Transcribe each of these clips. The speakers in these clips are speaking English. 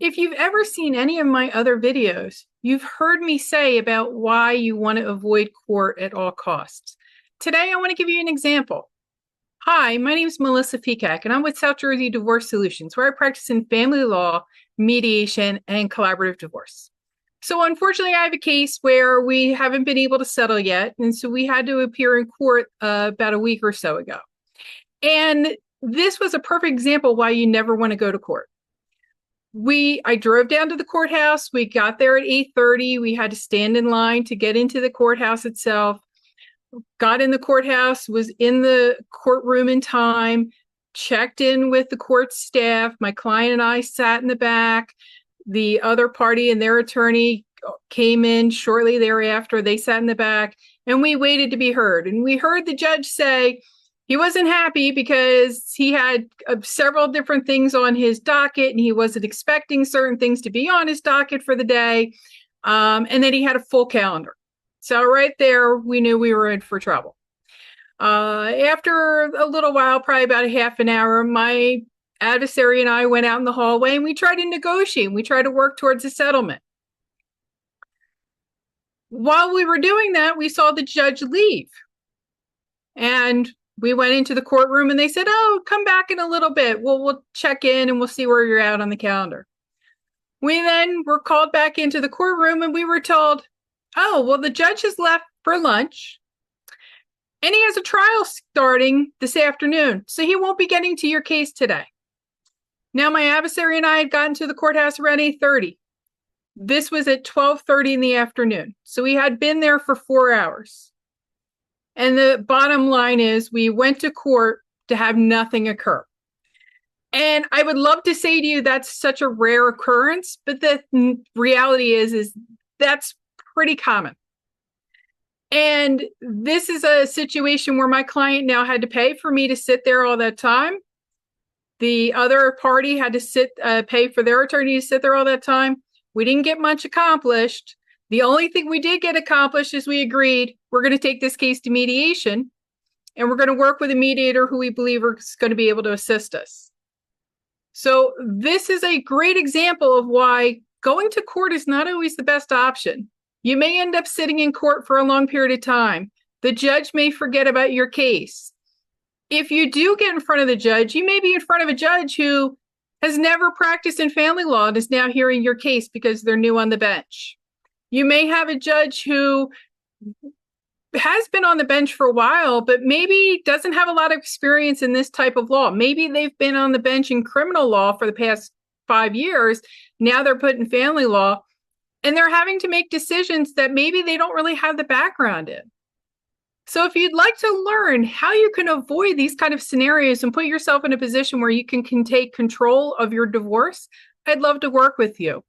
If you've ever seen any of my other videos, you've heard me say about why you want to avoid court at all costs. Today, I want to give you an example. Hi, my name is Melissa Fecak, and I'm with South Jersey Divorce Solutions, where I practice in family law, mediation, and collaborative divorce. So unfortunately, I have a case where we haven't been able to settle yet, and so we had to appear in court about a week or so ago. And this was a perfect example why you never want to go to court. I drove down to the courthouse. We got there at 8:30. We had to stand in line to get into the courthouse itself. Got in the courthouse, was in the courtroom in time, checked in with the court staff. My client and I sat in the back. The other party and their attorney came in shortly thereafter. They sat in the back, and we waited to be heard. And we heard the judge say he wasn't happy because he had several different things on his docket, and he wasn't expecting certain things to be on his docket for the day, and that he had a full calendar. So right there, we knew we were in for trouble. After a little while, probably about a half an hour, my adversary and I went out in the hallway and we tried to negotiate. We tried to work towards a settlement. While we were doing that, we saw the judge leave. And we went into the courtroom and they said, "Oh, come back in a little bit. We'll check in and we'll see where you're at on the calendar." We then were called back into the courtroom and we were told, "Oh, well, the judge has left for lunch and he has a trial starting this afternoon, so he won't be getting to your case today." Now, my adversary and I had gotten to the courthouse around 8:30. This was at 12:30 in the afternoon. So we had been there for 4 hours. And the bottom line is we went to court to have nothing occur. And I would love to say to you that's such a rare occurrence, but the reality is that's pretty common. And this is a situation where my client now had to pay for me to sit there all that time. The other party had to pay for their attorney to sit there all that time. We didn't get much accomplished. The only thing we did get accomplished is we agreed we're going to take this case to mediation, and we're going to work with a mediator who we believe is going to be able to assist us. So this is a great example of why going to court is not always the best option. You may end up sitting in court for a long period of time. The judge may forget about your case. If you do get in front of the judge, you may be in front of a judge who has never practiced in family law and is now hearing your case because they're new on the bench. You may have a judge who has been on the bench for a while, but maybe doesn't have a lot of experience in this type of law. Maybe they've been on the bench in criminal law for the past 5 years. Now they're put in family law, and they're having to make decisions that maybe they don't really have the background in. So if you'd like to learn how you can avoid these kind of scenarios and put yourself in a position where you can take control of your divorce, I'd love to work with you.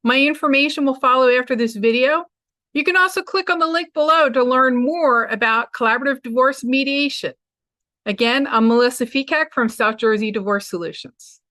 My information will follow after this video. You can also click on the link below to learn more about collaborative divorce mediation. Again, I'm Melissa Fecak from South Jersey Divorce Solutions.